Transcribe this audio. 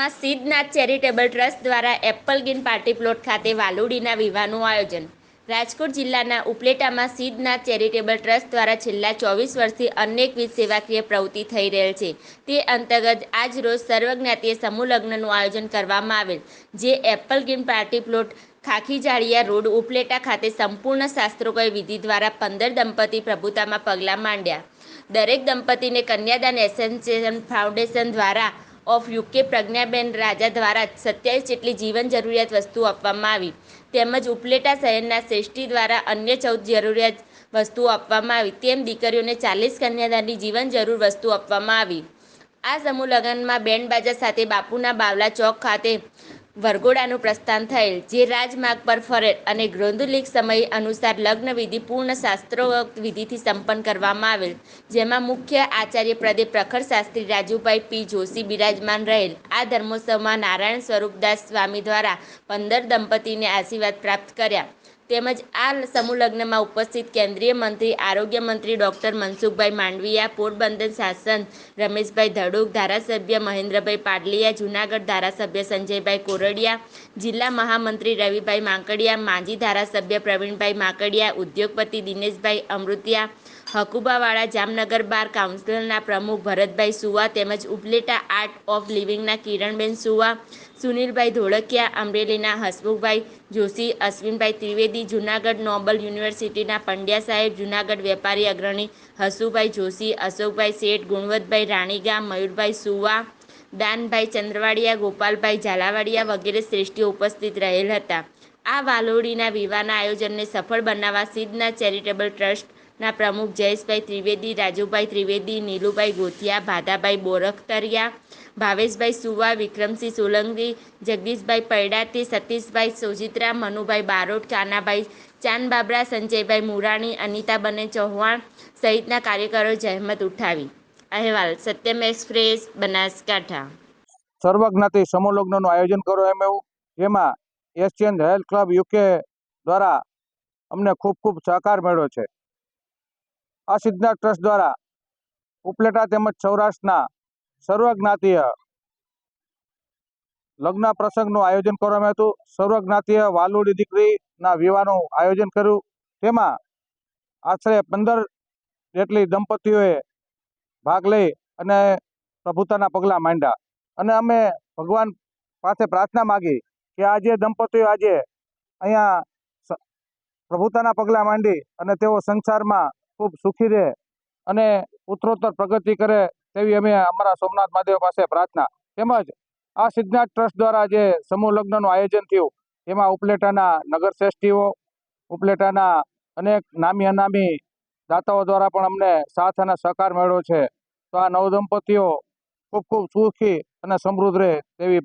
ઉપલેટામાં Siddhnath charitable trust દ્વારા એપલગીન party plot ખાતે વાલુડીના વિવાહનું આયોજન. રાજકોટ જિલ્લાના ઉપલેટામાં સિદ્ધનાથ ચેરિટેબલ ટ્રસ્ટ દ્વારા છેલ્લા 24 વર્ષથી અનેકવિધ સેવાકીય પ્રવૃત્તિ થઈ રહેલ છે. તે અંતર્ગત આજ રોજ સર્વજ્ઞાતીય સમૂહ લગ્નનું આયોજન કરવામાં આવેલ, જે એપલગીન પાર્ટી પ્લોટ ખાખીજાળિયા રોડ ઉપલેટા ખાતે સંપૂર્ણ શાસ્ત્રોક્ત વિધિ દ્વારા 15 દંપતી પ્રભુતામાં પગલાં માંડ્યા. દરેક દંપતીને કન્યાદાન એસોસિએશન ફાઉન્ડેશન દ્વારા ઓફ યુકે પ્રજ્ઞાબેન રાજા દ્વારા 27 જેટલી જીવન જરૂરિયાત વસ્તુઓ આપવામાં આવી, તેમજ ઉપલેટા શહેરના શ્રેષ્ઠી દ્વારા અન્ય 14 જરૂરિયાત વસ્તુઓ આપવામાં આવી, તેમ દીકરીઓને 40 કન્યાદાનની જીવન જરૂર વસ્તુ આપવામાં આવી. આ સમૂહ લગ્નમાં બેન્ડ બાજા સાથે બાપુના બાવલા ચોક ખાતે વરઘોડાનું પ્રસ્થાન થયેલ, જે રાજમાર્ગ પર ફરેલ અને ગૌંદલિક સમય અનુસાર લગ્ન વિધિ પૂર્ણ શાસ્ત્રોક્ત વિધિથી સંપન્ન કરવામાં આવેલ, જેમાં મુખ્ય આચાર્ય પદે પ્રખર શાસ્ત્રી રાજુભાઈ પી જોશી બિરાજમાન રહેલ. આ ધર્મોત્સવમાં નારાયણ સ્વરૂપદાસ સ્વામી દ્વારા 15 દંપતીને આશીર્વાદ પ્રાપ્ત કર્યા, તેમજ આ સમૂહ લગ્નમાં ઉપસ્થિત કેન્દ્રીય મંત્રી આરોગ્ય મંત્રી ડૉક્ટર મનસુખભાઈ માંડવિયા, પોરબંદર સાંસદ રમેશભાઈ ધડુક, ધારાસભ્ય મહેન્દ્રભાઈ પાડલિયા, જૂનાગઢ ધારાસભ્ય સંજયભાઈ કોરડિયા, જિલ્લા મહામંત્રી રવિભાઈ માંકડિયા, માજી ધારાસભ્ય પ્રવીણભાઈ માંકડિયા, ઉદ્યોગપતિ દિનેશભાઈ અમૃતિયા, હકુબાવાળા જામનગર બાર કાઉન્સિલના પ્રમુખ ભરતભાઈ સુવા, તેમજ ઉપલેટા આર્ટ ઓફ લિવિંગના કિરણબેન સુવા, સુનિલભાઈ ધોળકિયા, અમરેલીના હસમુખભાઈ જોશી, અશ્વિનભાઈ ત્રિવેદી, જૂનાગઢ નોબલ યુનિવર્સિટીના પંડ્યા સાહેબ, જૂનાગઢ વેપારી અગ્રણી હસુભાઈ જોશી, અશોકભાઈ શેઠ, ગુણવંતભાઈ રાણીગામ, મયુરભાઈ સુવા, દાનભાઈ ચંદ્રવાડિયા, ગોપાલભાઈ ઝાલાવાડિયા વગેરે શ્રેષ્ઠીઓ ઉપસ્થિત રહેલ હતા. આ વાલોડીના વિવાહના આયોજનને સફળ બનાવવા સિદ્ધનાથ ચેરિટેબલ ટ્રસ્ટના પ્રમુખ જયેશભાઈ ત્રિવેદી, રાજુભાઈ ત્રિવેદી, નીલુભાઈ ગોથિયા, ભાદાભાઈ બોરખતરિયા, ભાવેશભાઈ સુવા, વિક્રમસિંહ સોલંકી, જગદીશભાઈ પૈડાતી, સતીશભાઈ સોજિત્રા, મનુભાઈ બારોટ, કાનાભાઈ ચાંદબાબરા, સંજયભાઈ મુરાણી, અનિતાબેન ચૌહાણ સહિતના કાર્યકરોએ જહેમત ઉઠાવી. અહેવાલ સત્યમ એક્સપ્રેસ, બનાસકાંઠા. સર્વજ્ઞાતિ સમૂહ લગ્નનું આયોજન કરવામાં આવ્યું, જેમાં એશિયન હેલ્થ ક્લબ યુકે દ્વારા અમને ખૂબ સહકાર મળ્યો છે. આ સિદ્ધનાથ ટ્રસ્ટ દ્વારા ઉપલેટા તેમજ સૌરાષ્ટ્રના સર્વજ્ઞાતીય લગ્ન પ્રસંગનું આયોજન કરવામાં આવ્યું હતું. સર્વજ્ઞાતીય વાલુડી દીકરીના વિવાહનું આયોજન કર્યું, તેમાં આશરે 15 જેટલી દંપતીઓએ ભાગ લઈ અને પ્રભુતાના પગલાં માંડ્યા. અને અમે ભગવાન પાસે પ્રાર્થના માગી કે આ જે દંપતીઓ આજે અહીંયા પ્રભુતાના પગલાં માંડી અને તેઓ સંસારમાં ખૂબ સુખી રહે અને ઉત્તરોત્તર પ્રગતિ કરે, તેવી અમે અમારા સોમનાથ મહાદેવ પાસે પ્રાર્થના. તેમજ આ સિદ્ધનાથ ટ્રસ્ટ દ્વારા જે સમૂહ લગ્નનું આયોજન થયું, એમાં ઉપલેટાના નગરશ્રેષ્ઠીઓ, ઉપલેટાના અનેક નામી અનામી દાતાઓ દ્વારા પણ અમને સાથ અને સહકાર મળ્યો છે. તો આ નવદંપતીઓ ખૂબ સુખી અને સમૃદ્ધ રહે તેવી